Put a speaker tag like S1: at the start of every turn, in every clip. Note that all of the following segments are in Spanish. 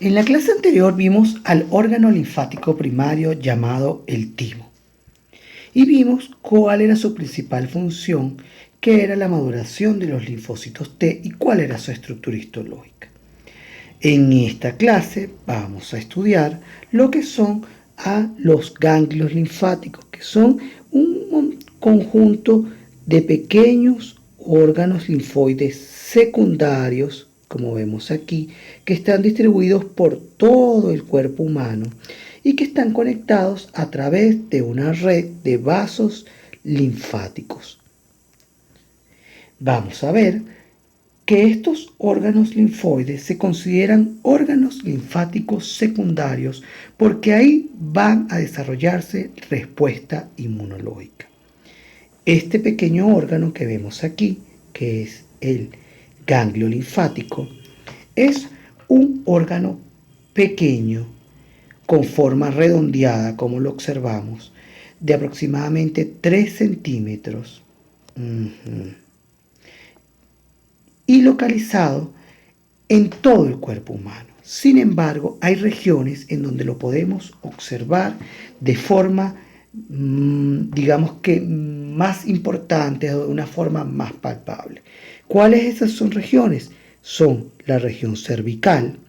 S1: En la clase anterior vimos al órgano linfático primario llamado el timo y vimos cuál era su principal función, que era la maduración de los linfocitos T y cuál era su estructura histológica. En esta clase vamos a estudiar lo que son los ganglios linfáticos, que son un conjunto de pequeños órganos linfoides secundarios, como vemos aquí, que están distribuidos por todo el cuerpo humano y que están conectados a través de una red de vasos linfáticos. Vamos a ver que estos órganos linfoides se consideran órganos linfáticos secundarios porque ahí van a desarrollarse respuesta inmunológica. Este pequeño órgano que vemos aquí, que es el ganglio linfático, es un órgano pequeño con forma redondeada, como lo observamos, de aproximadamente 3 centímetros y localizado en todo el cuerpo humano. Sin embargo, hay regiones en donde lo podemos observar de forma, digamos que más importante o de una forma más palpable. ¿Cuáles esas son regiones? Son la región cervical,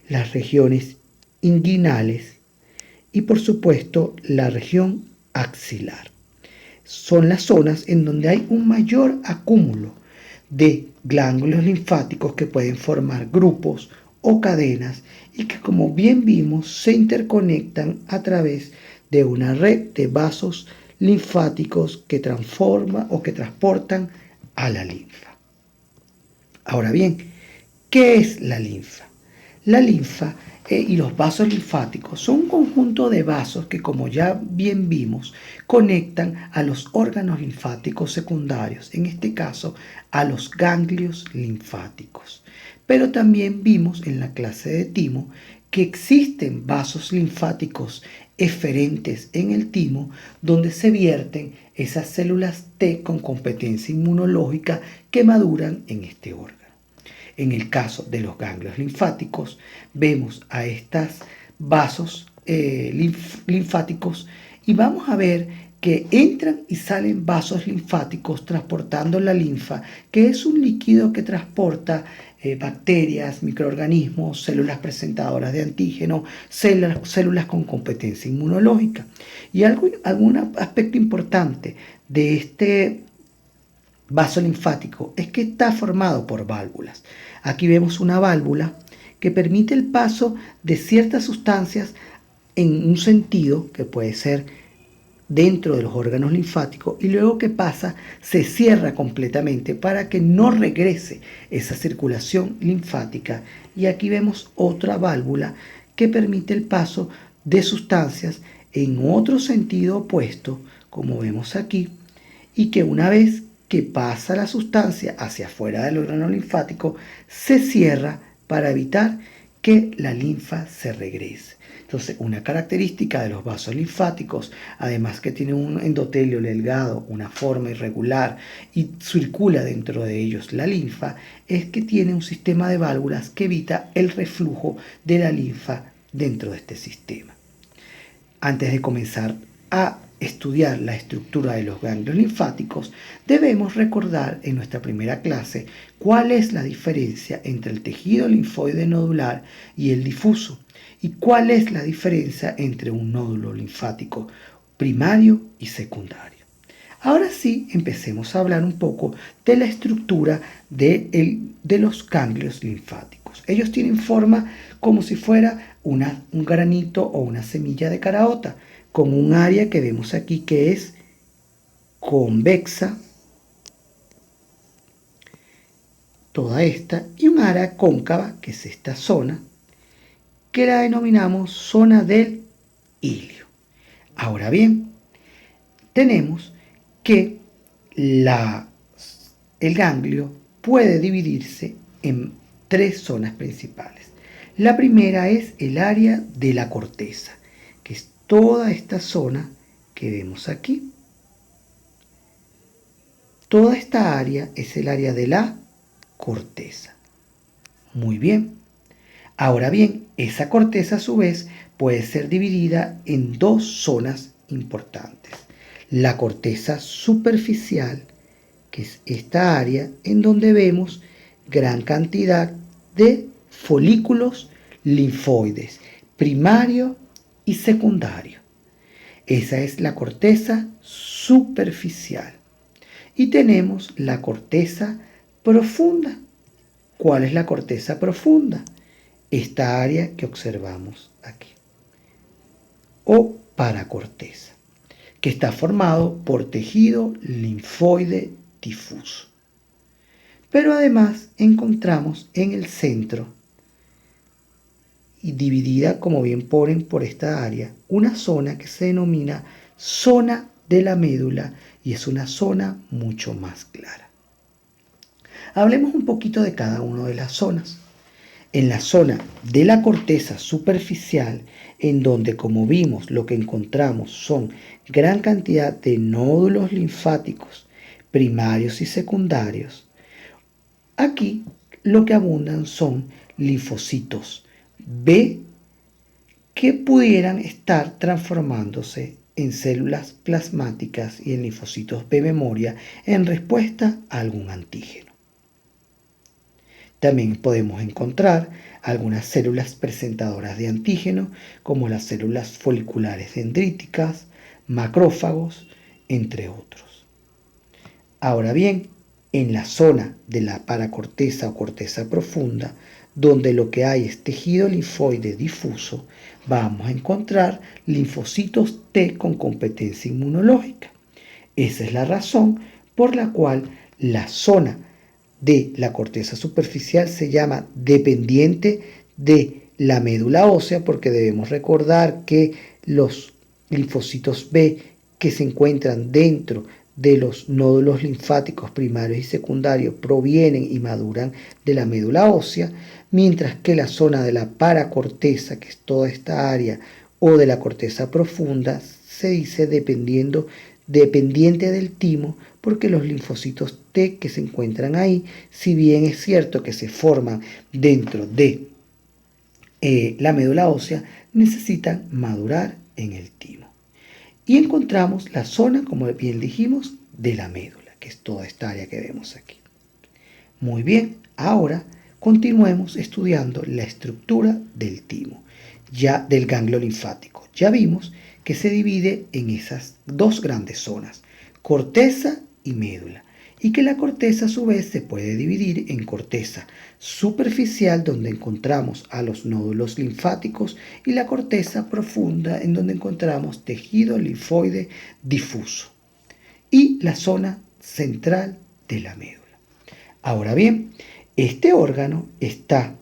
S1: las regiones inguinales y por supuesto la región axilar. Son las zonas en donde hay un mayor acúmulo de ganglios linfáticos que pueden formar grupos o cadenas y que, como bien vimos, se interconectan a través de una red de vasos linfáticos que transforma o que transportan a la linfa. Ahora bien, ¿qué es la linfa? La linfa y los vasos linfáticos son un conjunto de vasos que, como ya bien vimos, conectan a los órganos linfáticos secundarios, en este caso a los ganglios linfáticos. Pero también vimos en la clase de timo que existen vasos linfáticos eferentes en el timo donde se vierten esas células T con competencia inmunológica que maduran en este órgano. En el caso de los ganglios linfáticos, vemos a estos vasos linfáticos y vamos a ver que entran y salen vasos linfáticos transportando la linfa, que es un líquido que transporta bacterias, microorganismos, células presentadoras de antígeno, células con competencia inmunológica. Y algún aspecto importante de este vaso linfático es que está formado por válvulas. Aquí vemos una válvula que permite el paso de ciertas sustancias en un sentido que puede ser dentro de los órganos linfáticos y luego que pasa se cierra completamente para que no regrese esa circulación linfática. Y aquí vemos otra válvula que permite el paso de sustancias en otro sentido opuesto, como vemos aquí, y que una vez que pasa la sustancia hacia afuera del órgano linfático, se cierra para evitar que la linfa se regrese. Entonces, una característica de los vasos linfáticos, además que tiene un endotelio delgado, una forma irregular y circula dentro de ellos la linfa, es que tiene un sistema de válvulas que evita el reflujo de la linfa dentro de este sistema. Antes de comenzar a estudiar la estructura de los ganglios linfáticos, debemos recordar en nuestra primera clase cuál es la diferencia entre el tejido linfoide nodular y el difuso y cuál es la diferencia entre un nódulo linfático primario y secundario. Ahora sí, empecemos a hablar un poco de la estructura de los ganglios linfáticos. Ellos tienen forma como si fuera un granito o una semilla de caraota, con un área que vemos aquí que es convexa, toda esta, y un área cóncava, que es esta zona, que la denominamos zona del ilio. Ahora bien, tenemos que el ganglio puede dividirse en 3 zonas principales. La primera es el área de la corteza, que es toda esta zona que vemos aquí. Toda esta área es el área de la corteza. Muy bien. Ahora bien, esa corteza a su vez puede ser dividida en dos zonas importantes. La corteza superficial, que es esta área en donde vemos gran cantidad de folículos linfoides, primario y secundario. Esa es la corteza superficial. Y tenemos la corteza profunda. ¿Cuál es la corteza profunda? Esta área que observamos aquí, o paracorteza, que está formado por tejido linfoide difuso. Pero además encontramos en el centro, y dividida como bien ponen por esta área, una zona que se denomina zona de la médula y es una zona mucho más clara. Hablemos un poquito de cada una de las zonas. En la zona de la corteza superficial, en donde, como vimos, lo que encontramos son gran cantidad de nódulos linfáticos primarios y secundarios, aquí lo que abundan son linfocitos B que pudieran estar transformándose en células plasmáticas y en linfocitos B memoria en respuesta a algún antígeno. También podemos encontrar algunas células presentadoras de antígeno, como las células foliculares dendríticas, macrófagos, entre otros. Ahora bien, en la zona de la paracorteza o corteza profunda, donde lo que hay es tejido linfoide difuso, vamos a encontrar linfocitos T con competencia inmunológica. Esa es la razón por la cual la zona de la corteza superficial se llama dependiente de la médula ósea, porque debemos recordar que los linfocitos B que se encuentran dentro de los nódulos linfáticos primarios y secundarios provienen y maduran de la médula ósea, mientras que la zona de la paracorteza, que es toda esta área, o de la corteza profunda, se dice dependiente del timo, porque los linfocitos T que se encuentran ahí, si bien es cierto que se forman dentro de la médula ósea, necesitan madurar en el timo. Y encontramos la zona, como bien dijimos, de la médula, que es toda esta área que vemos aquí. Muy bien, ahora continuemos estudiando la estructura del timo, ya del ganglio linfático. Ya vimos que se divide en esas dos grandes zonas, corteza y médula, y que la corteza a su vez se puede dividir en corteza superficial, donde encontramos a los nódulos linfáticos, y la corteza profunda, en donde encontramos tejido linfoide difuso, y la zona central de la médula. Ahora bien, este órgano está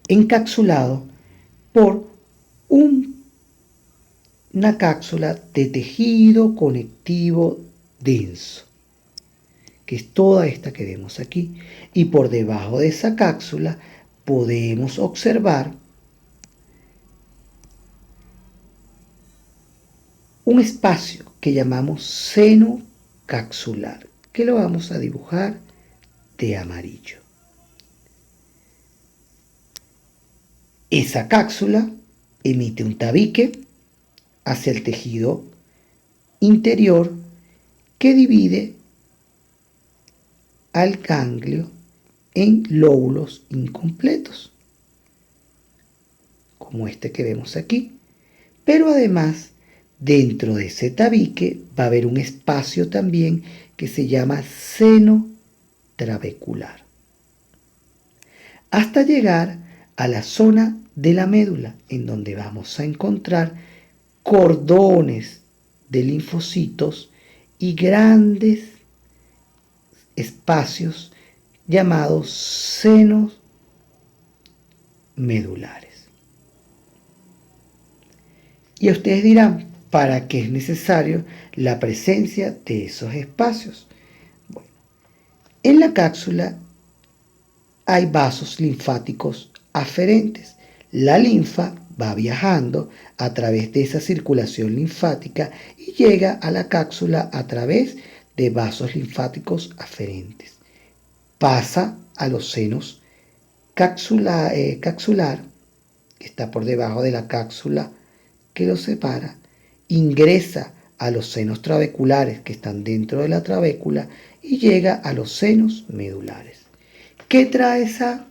S1: encapsulado por una cápsula de tejido conectivo denso, que es toda esta que vemos aquí, y por debajo de esa cápsula podemos observar un espacio que llamamos seno capsular, que lo vamos a dibujar de amarillo. Esa cápsula emite un tabique hacia el tejido interior que divide al ganglio en lóbulos incompletos, como este que vemos aquí. Pero además, dentro de ese tabique va a haber un espacio también que se llama seno trabecular, hasta llegar a la zona de la médula, en donde vamos a encontrar cordones de linfocitos y grandes espacios llamados senos medulares. Y ustedes dirán, ¿para qué es necesario la presencia de esos espacios? Bueno, en la cápsula hay vasos linfáticos aferentes. La linfa va viajando a través de esa circulación linfática y llega a la cápsula a través de vasos linfáticos aferentes. Pasa a los senos capsular, que está por debajo de la cápsula que lo separa, ingresa a los senos trabeculares que están dentro de la trabécula y llega a los senos medulares. ¿Qué trae esa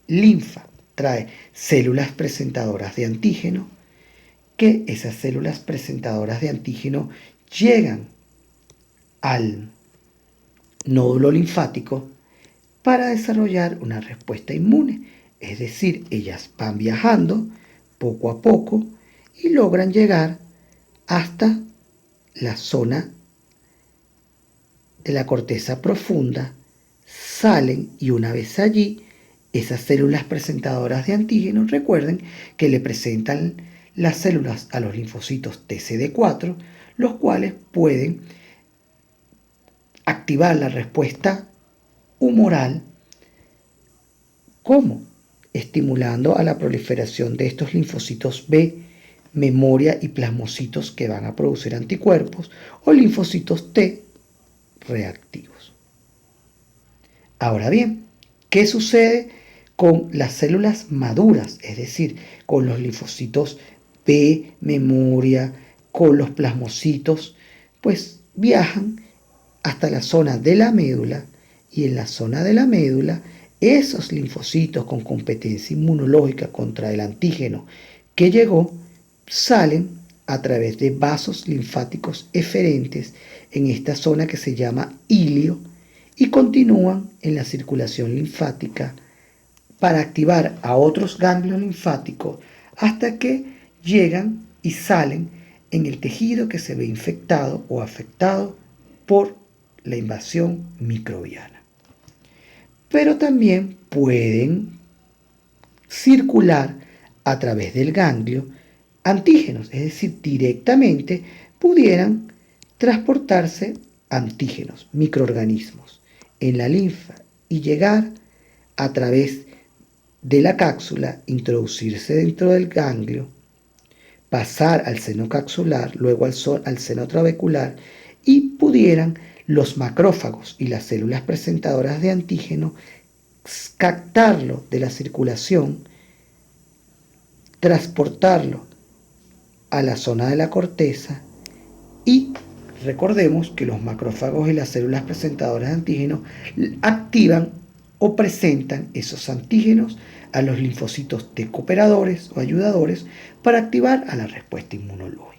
S1: linfa? Trae células presentadoras de antígeno, que esas células presentadoras de antígeno llegan al nódulo linfático para desarrollar una respuesta inmune. Es decir, ellas van viajando poco a poco y logran llegar hasta la zona de la corteza profunda, salen y una vez allí, esas células presentadoras de antígenos, recuerden que le presentan las células a los linfocitos TCD4, los cuales pueden activar la respuesta humoral. ¿Cómo? Estimulando a la proliferación de estos linfocitos B, memoria y plasmocitos que van a producir anticuerpos, o linfocitos T reactivos. Ahora bien, ¿qué sucede con las células maduras? Es decir, con los linfocitos B, memoria, con los plasmocitos, pues viajan hasta la zona de la médula, y en la zona de la médula esos linfocitos con competencia inmunológica contra el antígeno que llegó salen a través de vasos linfáticos eferentes en esta zona que se llama ilio y continúan en la circulación linfática para activar a otros ganglios linfáticos hasta que llegan y salen en el tejido que se ve infectado o afectado por la invasión microbiana. Pero también pueden circular a través del ganglio antígenos, es decir, directamente pudieran transportarse antígenos, microorganismos, en la linfa y llegar a través de la cápsula, introducirse dentro del ganglio, pasar al seno capsular, luego al seno trabecular y pudieran los macrófagos y las células presentadoras de antígeno captarlo de la circulación, transportarlo a la zona de la corteza y recordemos que los macrófagos y las células presentadoras de antígenos activan o presentan esos antígenos a los linfocitos T cooperadores o ayudadores para activar a la respuesta inmunológica.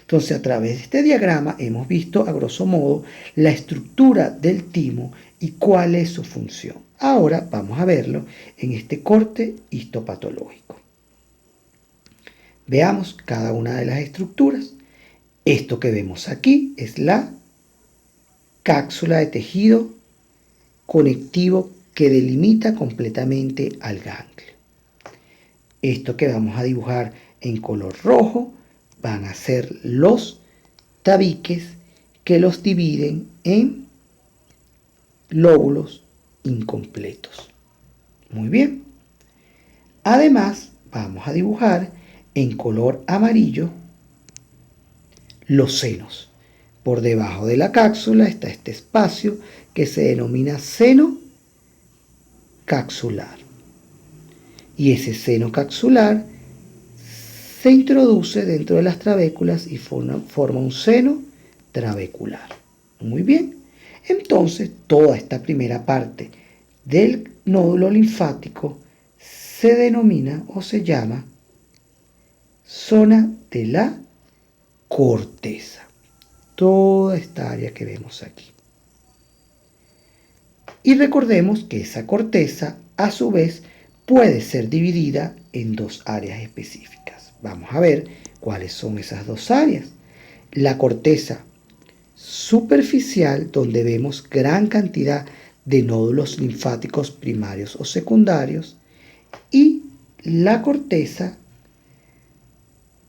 S1: Entonces, a través de este diagrama hemos visto a grosso modo la estructura del timo y cuál es su función. Ahora vamos a verlo en este corte histopatológico. Veamos cada una de las estructuras. Esto que vemos aquí es la cápsula de tejido conectivo que delimita completamente al ganglio. Esto que vamos a dibujar en color rojo van a ser los tabiques que los dividen en lóbulos incompletos. Muy bien. Además, vamos a dibujar en color amarillo los senos. Por debajo de la cápsula está este espacio que se denomina seno capsular. Y ese seno capsular se introduce dentro de las trabéculas y forma un seno trabecular. Muy bien. Entonces, toda esta primera parte del nódulo linfático se denomina o se llama zona de la corteza. Toda esta área que vemos aquí. Y recordemos que esa corteza, a su vez, puede ser dividida en dos áreas específicas. Vamos a ver cuáles son esas dos áreas. La corteza superficial, donde vemos gran cantidad de nódulos linfáticos primarios o secundarios, y la corteza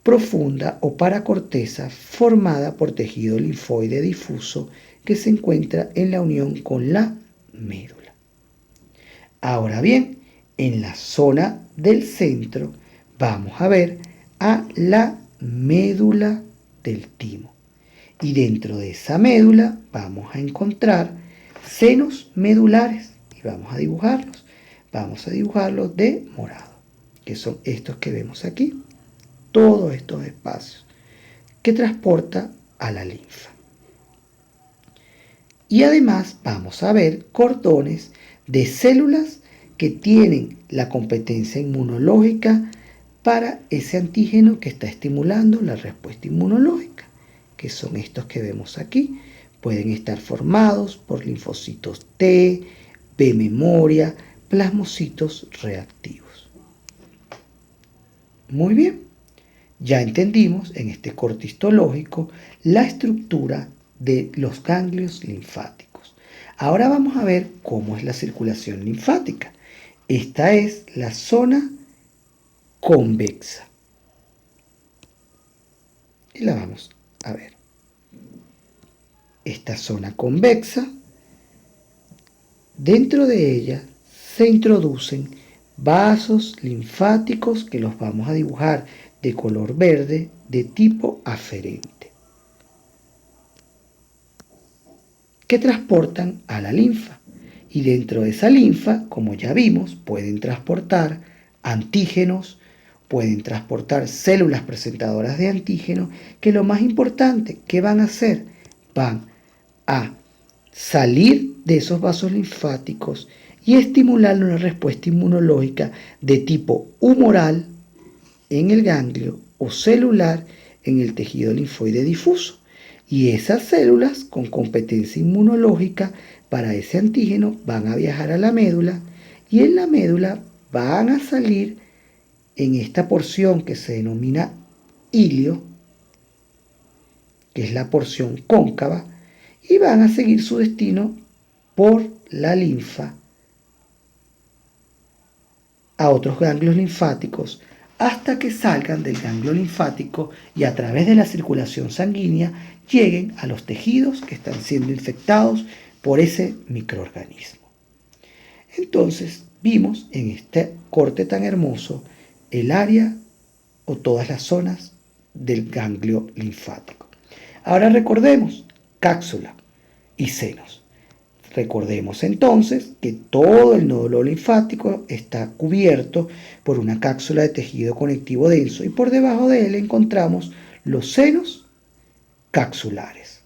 S1: profunda o paracorteza formada por tejido linfoide difuso que se encuentra en la unión con la médula. Ahora bien, en la zona del centro vamos a ver a la médula del timo. Y dentro de esa médula vamos a encontrar senos medulares y vamos a dibujarlos. vamos a dibujarlo de morado, que son estos que vemos aquí, todos estos espacios que transporta a la linfa. Y además vamos a ver cordones de células que tienen la competencia inmunológica para ese antígeno que está estimulando la respuesta inmunológica, que son estos que vemos aquí. Pueden estar formados por linfocitos T, B memoria, plasmocitos reactivos. Muy bien, ya entendimos en este corte histológico la estructura de los ganglios linfáticos. Ahora vamos a ver cómo es la circulación linfática. Esta es la zona convexa. Y la vamos a ver. Esta zona convexa, dentro de ella se introducen vasos linfáticos que los vamos a dibujar de color verde de tipo aferente, que transportan a la linfa. Y dentro de esa linfa, como ya vimos, pueden transportar antígenos, pueden transportar células presentadoras de antígeno, que lo más importante, ¿qué van a hacer? Van a salir de esos vasos linfáticos y estimular una respuesta inmunológica de tipo humoral en el ganglio o celular en el tejido linfoide difuso. Y esas células con competencia inmunológica para ese antígeno van a viajar a la médula y en la médula van a salir en esta porción que se denomina hilio, que es la porción cóncava, y van a seguir su destino por la linfa a otros ganglios linfáticos hasta que salgan del ganglio linfático y a través de la circulación sanguínea lleguen a los tejidos que están siendo infectados por ese microorganismo. Entonces vimos en este corte tan hermoso el área o todas las zonas del ganglio linfático. Ahora recordemos cápsula y senos. Recordemos entonces que todo el nódulo linfático está cubierto por una cápsula de tejido conectivo denso y por debajo de él encontramos los senos capsulares.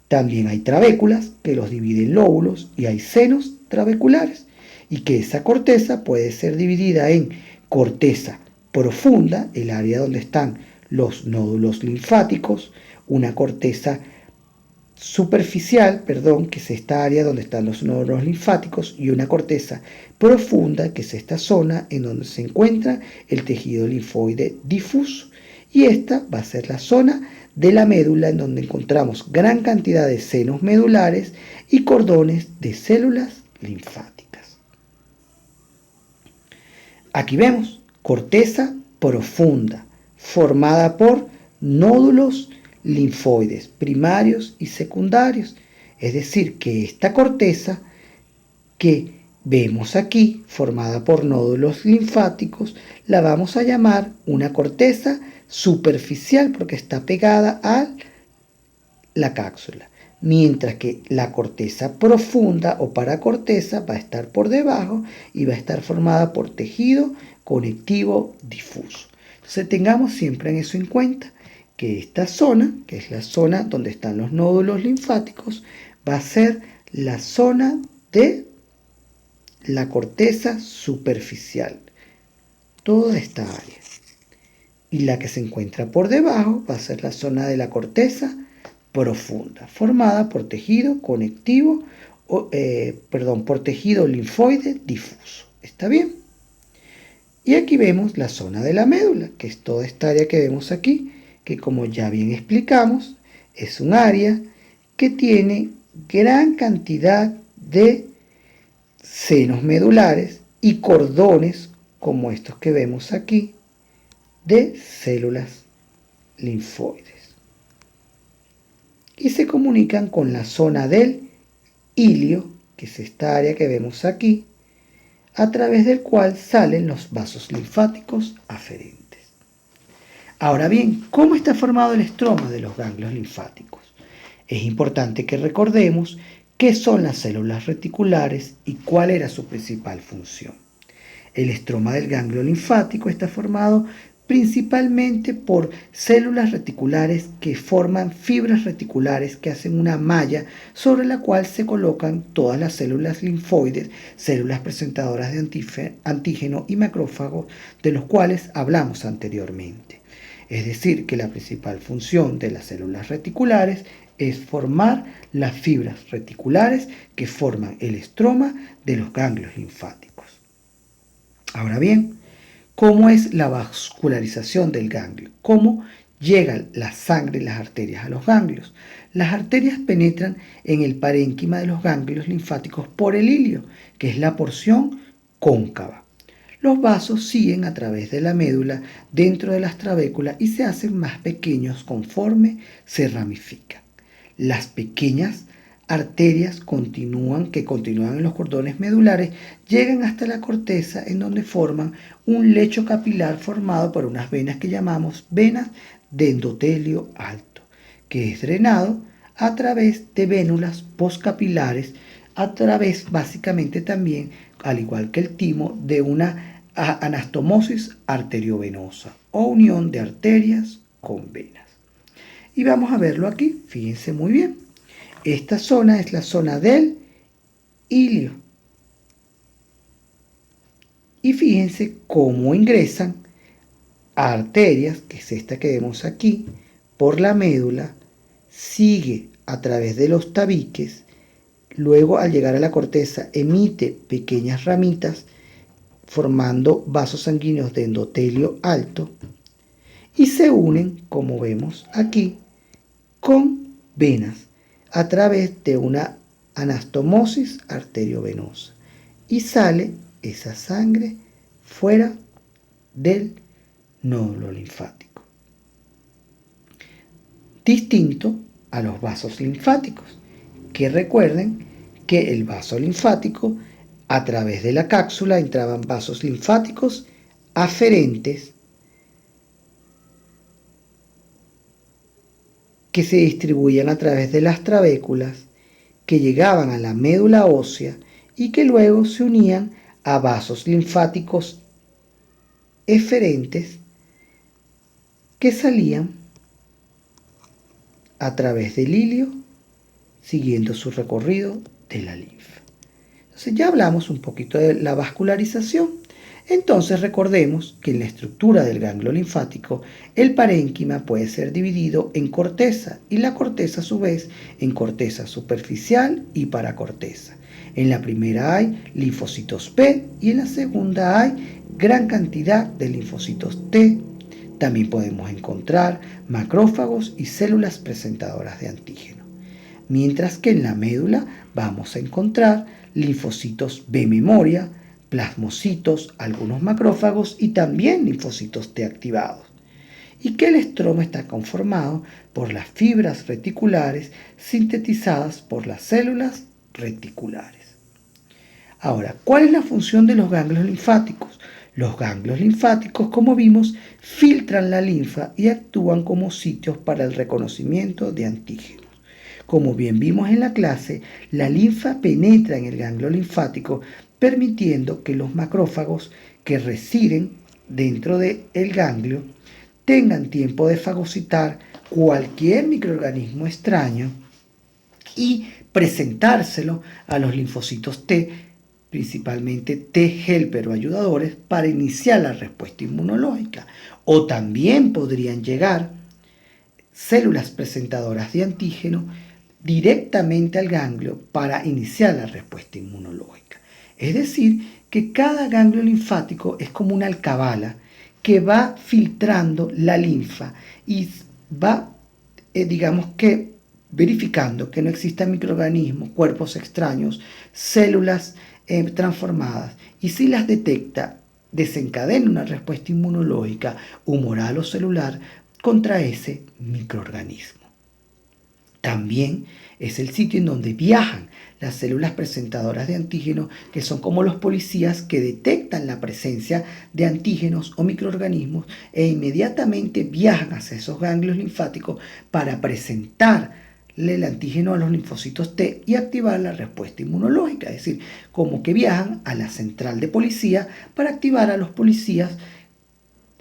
S1: También hay trabéculas que los dividen lóbulos y hay senos trabeculares y que esa corteza puede ser dividida en corteza profunda, el área donde están los nódulos linfáticos, una corteza superficial, que es esta área donde están los nódulos linfáticos, y una corteza profunda, que es esta zona en donde se encuentra el tejido linfoide difuso. Y esta va a ser la zona de la médula en donde encontramos gran cantidad de senos medulares y cordones de células linfáticas. Aquí vemos corteza profunda, formada por nódulos linfoides primarios y secundarios. Es decir, que esta corteza que vemos aquí, formada por nódulos linfáticos, la vamos a llamar una corteza superficial porque está pegada a la cápsula, mientras que la corteza profunda o paracorteza va a estar por debajo y va a estar formada por tejido conectivo difuso. Entonces tengamos siempre eso en cuenta, que esta zona, que es la zona donde están los nódulos linfáticos, va a ser la zona de la corteza superficial, toda esta área. Y la que se encuentra por debajo va a ser la zona de la corteza profunda, formada por tejido conectivo, por tejido linfoide difuso. ¿Está bien? Y aquí vemos la zona de la médula, que es toda esta área que vemos aquí, que como ya bien explicamos, es un área que tiene gran cantidad de senos medulares y cordones, como estos que vemos aquí, de células linfoides. Y se comunican con la zona del hilio, que es esta área que vemos aquí, a través del cual salen los vasos linfáticos aferentes. Ahora bien, ¿cómo está formado el estroma de los ganglios linfáticos? Es importante que recordemos ¿Qué son las células reticulares y cuál era su principal función? El estroma del ganglio linfático está formado principalmente por células reticulares que forman fibras reticulares que hacen una malla sobre la cual se colocan todas las células linfoides, células presentadoras de antígeno y macrófagos, de los cuales hablamos anteriormente. Es decir, que la principal función de las células reticulares es formar las fibras reticulares que forman el estroma de los ganglios linfáticos. Ahora bien, ¿cómo es la vascularización del ganglio? ¿Cómo llega la sangre y las arterias a los ganglios? Las arterias penetran en el parénquima de los ganglios linfáticos por el ilio, que es la porción cóncava. Los vasos siguen a través de la médula dentro de las trabéculas y se hacen más pequeños conforme se ramifican. Las pequeñas arterias que continúan en los cordones medulares llegan hasta la corteza, en donde forman un lecho capilar formado por unas venas que llamamos venas de endotelio alto, que es drenado a través de vénulas postcapilares, a través básicamente también, al igual que el timo, de una anastomosis arteriovenosa o unión de arterias con venas. Y vamos a verlo aquí, fíjense muy bien. Esta zona es la zona del ilio. Y fíjense cómo ingresan arterias, que es esta que vemos aquí, por la médula, sigue a través de los tabiques, luego al llegar a la corteza emite pequeñas ramitas formando vasos sanguíneos de endotelio alto y se unen, como vemos aquí, con venas a través de una anastomosis arteriovenosa y sale esa sangre fuera del nódulo linfático. Distinto a los vasos linfáticos, que recuerden que el vaso linfático, a través de la cápsula entraban vasos linfáticos aferentes que se distribuían a través de las trabéculas, que llegaban a la médula ósea y que luego se unían a vasos linfáticos eferentes que salían a través del ilio siguiendo su recorrido de la linfa. Entonces ya hablamos un poquito de la vascularización. Entonces recordemos que en la estructura del ganglio linfático el parénquima puede ser dividido en corteza y la corteza a su vez en corteza superficial y paracorteza. En la primera hay linfocitos P y en la segunda hay gran cantidad de linfocitos T. También podemos encontrar macrófagos y células presentadoras de antígeno. Mientras que en la médula vamos a encontrar linfocitos B memoria, plasmocitos, algunos macrófagos y también linfocitos T activados. Y que el estroma está conformado por las fibras reticulares sintetizadas por las células reticulares. Ahora, ¿cuál es la función de los ganglios linfáticos? Los ganglios linfáticos, como vimos, filtran la linfa y actúan como sitios para el reconocimiento de antígenos. Como bien vimos en la clase, la linfa penetra en el ganglio linfático, permitiendo que los macrófagos que residen dentro del ganglio tengan tiempo de fagocitar cualquier microorganismo extraño y presentárselo a los linfocitos T, principalmente T helper o ayudadores, para iniciar la respuesta inmunológica. O también podrían llegar células presentadoras de antígeno directamente al ganglio para iniciar la respuesta inmunológica. Es decir, que cada ganglio linfático es como una alcabala que va filtrando la linfa y va, verificando que no existan microorganismos, cuerpos extraños, células transformadas, y si las detecta, desencadena una respuesta inmunológica, humoral o celular contra ese microorganismo. También es el sitio en donde viajan las células presentadoras de antígenos, que son como los policías que detectan la presencia de antígenos o microorganismos e inmediatamente viajan hacia esos ganglios linfáticos para presentar el antígeno a los linfocitos T y activar la respuesta inmunológica, es decir, como que viajan a la central de policía para activar a los policías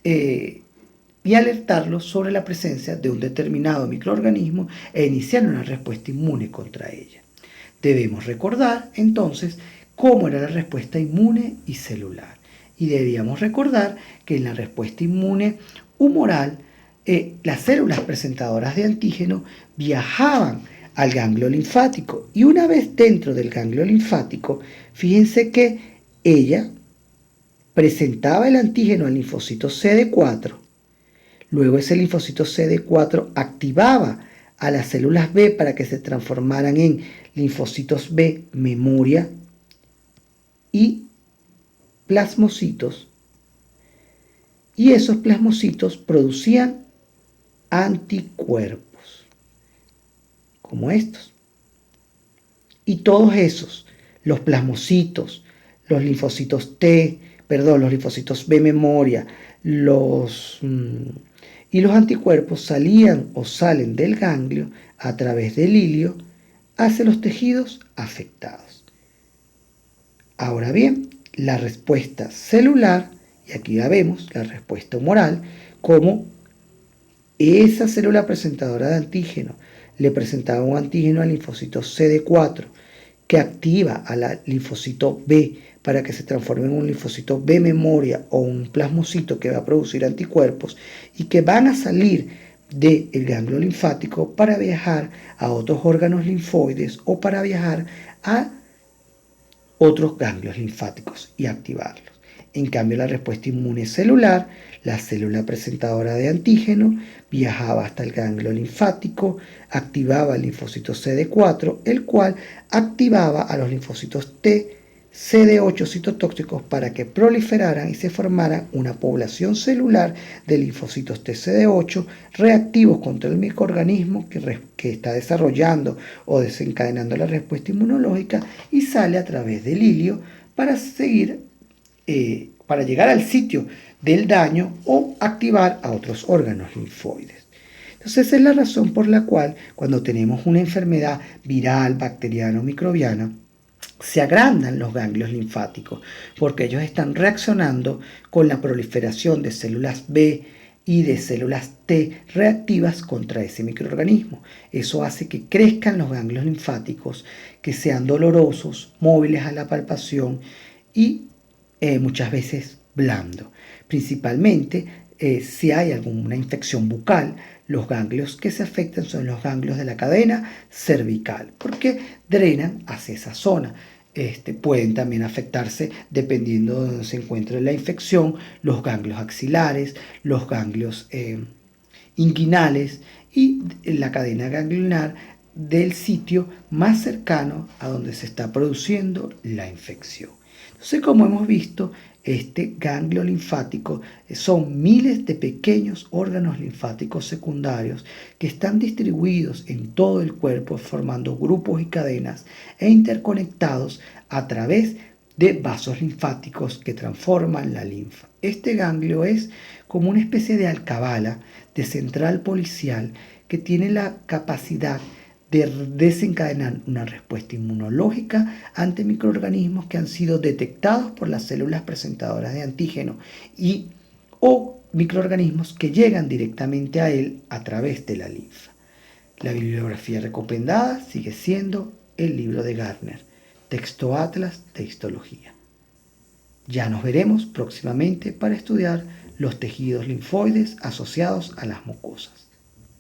S1: y alertarlos sobre la presencia de un determinado microorganismo e iniciar una respuesta inmune contra ella. Debemos recordar entonces cómo era la respuesta inmune y celular. Y debíamos recordar que en la respuesta inmune humoral, las células presentadoras de antígeno viajaban al ganglio linfático y una vez dentro del ganglio linfático, fíjense que ella presentaba el antígeno al linfocito CD4. Luego ese linfocito CD4 activaba a las células B para que se transformaran en linfocitos B memoria y plasmocitos. Y esos plasmocitos producían anticuerpos, como estos. Y todos esos, los plasmocitos, los linfocitos los linfocitos B memoria, y los anticuerpos salían o salen del ganglio a través del hilio hacia los tejidos afectados. Ahora bien, la respuesta celular, y aquí ya vemos la respuesta humoral, como esa célula presentadora de antígeno le presentaba un antígeno al linfocito CD4 que activa al linfocito B para que se transforme en un linfocito B memoria o un plasmocito que va a producir anticuerpos y que van a salir del ganglio linfático para viajar a otros órganos linfoides o para viajar a otros ganglios linfáticos y activarlos. En cambio, la respuesta inmune celular, la célula presentadora de antígeno, viajaba hasta el ganglio linfático, activaba el linfocito CD4, el cual activaba a los linfocitos T, CD8 citotóxicos para que proliferaran y se formaran una población celular de linfocitos TCD8 reactivos contra el microorganismo que está desarrollando o desencadenando la respuesta inmunológica y sale a través del hilio para para llegar al sitio del daño o activar a otros órganos linfoides. Entonces esa es la razón por la cual cuando tenemos una enfermedad viral, bacteriana o microbiana, se agrandan los ganglios linfáticos porque ellos están reaccionando con la proliferación de células B y de células T reactivas contra ese microorganismo. Eso hace que crezcan los ganglios linfáticos, que sean dolorosos, móviles a la palpación y muchas veces blando. Principalmente si hay alguna infección bucal, los ganglios que se afectan son los ganglios de la cadena cervical, porque drenan hacia esa zona. Pueden también afectarse, dependiendo de donde se encuentre la infección, los ganglios axilares, los ganglios inguinales y la cadena ganglionar del sitio más cercano a donde se está produciendo la infección. Entonces, como hemos visto, este ganglio linfático son miles de pequeños órganos linfáticos secundarios que están distribuidos en todo el cuerpo formando grupos y cadenas e interconectados a través de vasos linfáticos que transforman la linfa. Este ganglio es como una especie de alcabala, de central policial que tiene la capacidad de desencadenar una respuesta inmunológica ante microorganismos que han sido detectados por las células presentadoras de antígeno o microorganismos que llegan directamente a él a través de la linfa. La bibliografía recomendada sigue siendo el libro de Gardner, Texto Atlas de Histología. Ya nos veremos próximamente para estudiar los tejidos linfoides asociados a las mucosas.